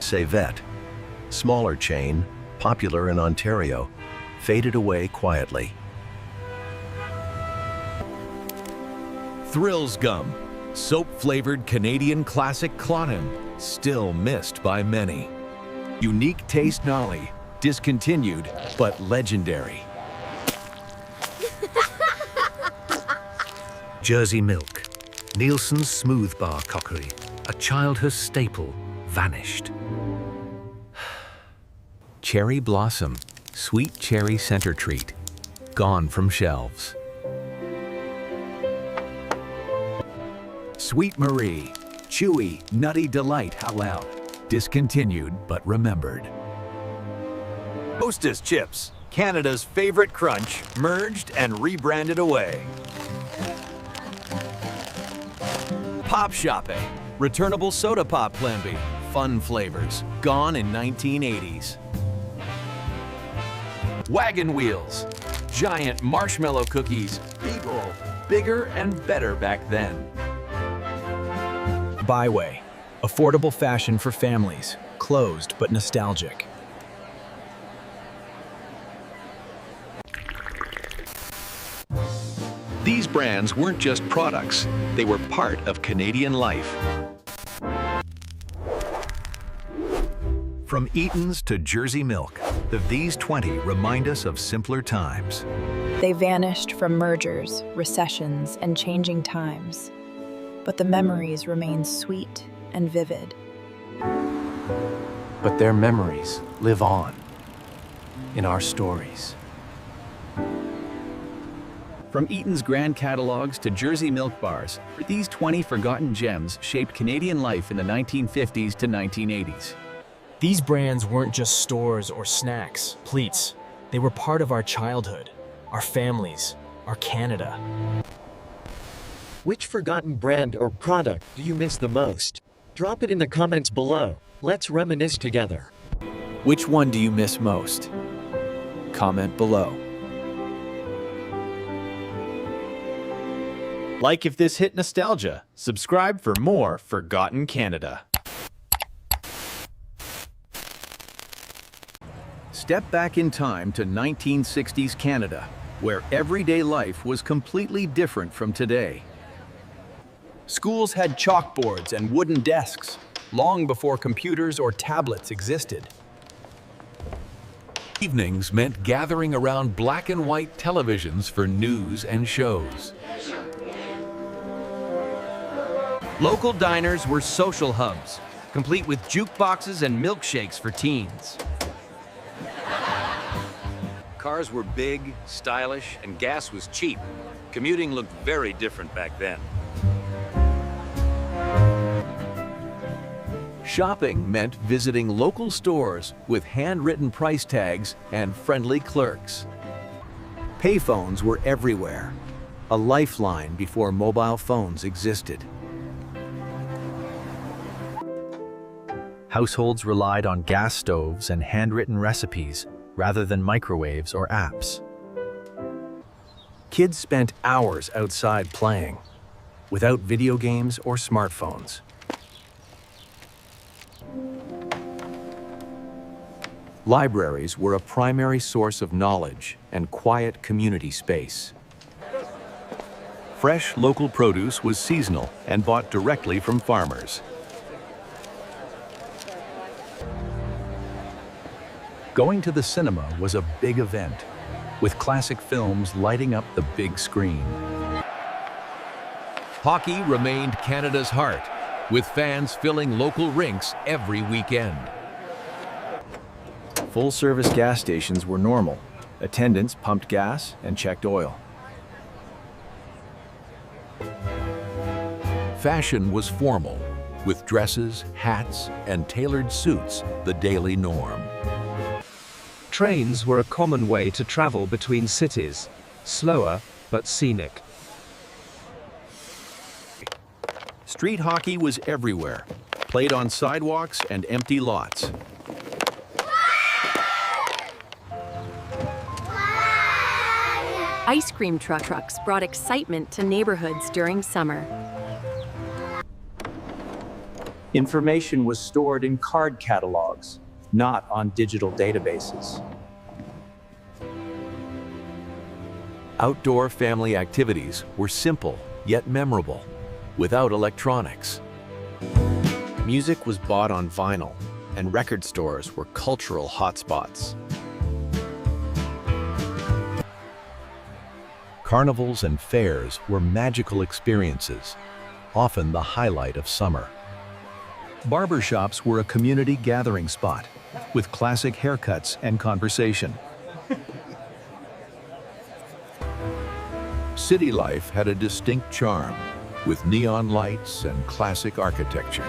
Savette, smaller chain, popular in Ontario, faded away quietly. Thrills Gum, soap-flavored Canadian classic Clonin, still missed by many. Unique Taste Nolly, discontinued but legendary. Jersey Milk, Nielsen's smooth bar cookery, a childhood staple, vanished. Cherry Blossom, sweet cherry center treat, gone from shelves. Sweet Marie, chewy, nutty delight halal, discontinued but remembered. Hostess Chips, Canada's favorite crunch, merged and rebranded away. Pop Shoppe, returnable soda pop Plenby, fun flavors, gone in 1980s. Wagon Wheels, giant marshmallow cookies, Beagle, bigger and better back then. Byway, affordable fashion for families, closed but nostalgic. These brands weren't just products, they were part of Canadian life. From Eaton's to Jersey Milk, the These 20 remind us of simpler times. They vanished from mergers, recessions, and changing times. But the memories remain sweet and vivid. But their memories live on in our stories. From Eaton's grand catalogs to Jersey Milk bars, these 20 forgotten gems shaped Canadian life in the 1950s to 1980s. These brands weren't just stores or snacks, pleats. They were part of our childhood, our families, our Canada. Which forgotten brand or product do you miss the most? Drop it in the comments below. Let's reminisce together. Which one do you miss most? Comment below. Like if this hit nostalgia, subscribe for more Forgotten Canada. Step back in time to 1960s Canada, where everyday life was completely different from today. Schools had chalkboards and wooden desks, long before computers or tablets existed. Evenings meant gathering around black and white televisions for news and shows. Local diners were social hubs, complete with jukeboxes and milkshakes for teens. Cars were big, stylish, and gas was cheap. Commuting looked very different back then. Shopping meant visiting local stores with handwritten price tags and friendly clerks. Payphones were everywhere, a lifeline before mobile phones existed. Households relied on gas stoves and handwritten recipes rather than microwaves or apps. Kids spent hours outside playing, without video games or smartphones. Libraries were a primary source of knowledge and quiet community space. Fresh local produce was seasonal and bought directly from farmers. Going to the cinema was a big event, with classic films lighting up the big screen. Hockey remained Canada's heart, with fans filling local rinks every weekend. Full-service gas stations were normal. Attendants pumped gas and checked oil. Fashion was formal, with dresses, hats, and tailored suits the daily norm. Trains were a common way to travel between cities, slower but scenic. Street hockey was everywhere, played on sidewalks and empty lots. Ice cream trucks brought excitement to neighborhoods during summer. Information was stored in card catalogs, not on digital databases. Outdoor family activities were simple yet memorable, without electronics. Music was bought on vinyl, and record stores were cultural hotspots. Carnivals and fairs were magical experiences, often the highlight of summer. Barbershops were a community gathering spot, with classic haircuts and conversation. City life had a distinct charm, with neon lights and classic architecture.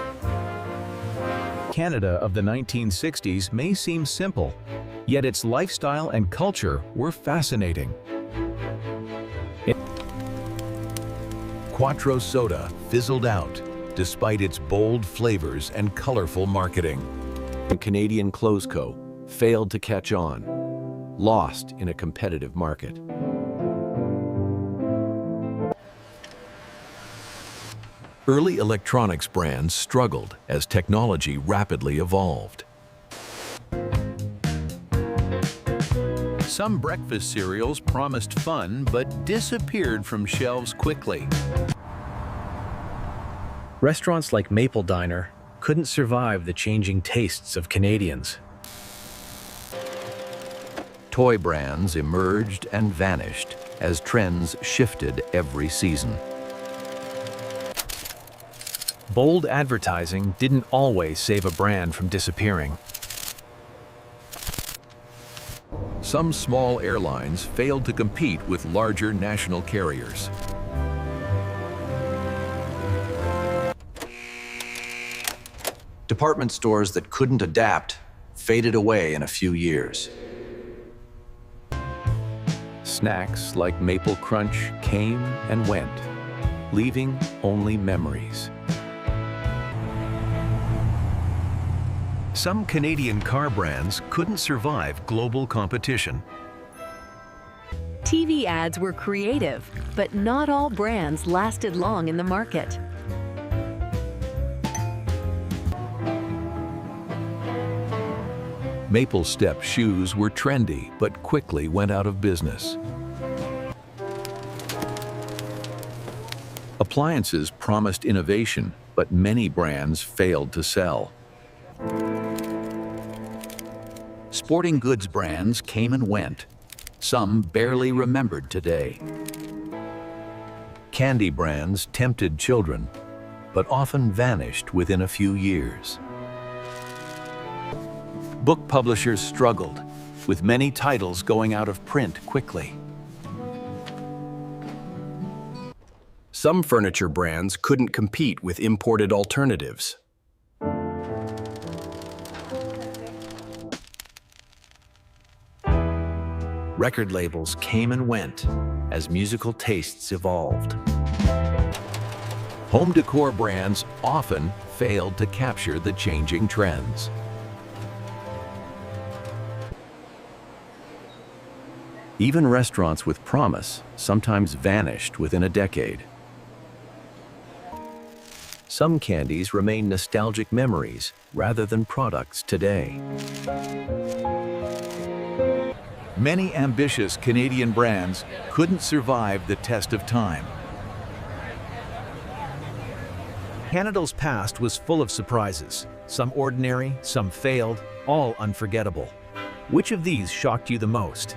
Canada of the 1960s may seem simple, yet its lifestyle and culture were fascinating. Quattro soda fizzled out, despite its bold flavors and colorful marketing. Canadian Clothes Co. failed to catch on, lost in a competitive market. Early electronics brands struggled as technology rapidly evolved. Some breakfast cereals promised fun but disappeared from shelves quickly. Restaurants like Maple Diner couldn't survive the changing tastes of Canadians. Toy brands emerged and vanished as trends shifted every season. Bold advertising didn't always save a brand from disappearing. Some small airlines failed to compete with larger national carriers. Department stores that couldn't adapt faded away in a few years. Snacks like Maple Crunch came and went, leaving only memories. Some Canadian car brands couldn't survive global competition. TV ads were creative, but not all brands lasted long in the market. Maple Step shoes were trendy, but quickly went out of business. Appliances promised innovation, but many brands failed to sell. Sporting goods brands came and went, some barely remembered today. Candy brands tempted children, but often vanished within a few years. Book publishers struggled, with many titles going out of print quickly. Some furniture brands couldn't compete with imported alternatives. Record labels came and went as musical tastes evolved. Home decor brands often failed to capture the changing trends. Even restaurants with promise sometimes vanished within a decade. Some candies remain nostalgic memories rather than products today. Many ambitious Canadian brands couldn't survive the test of time. Canada's past was full of surprises. Some ordinary, some failed, all unforgettable. Which of these shocked you the most?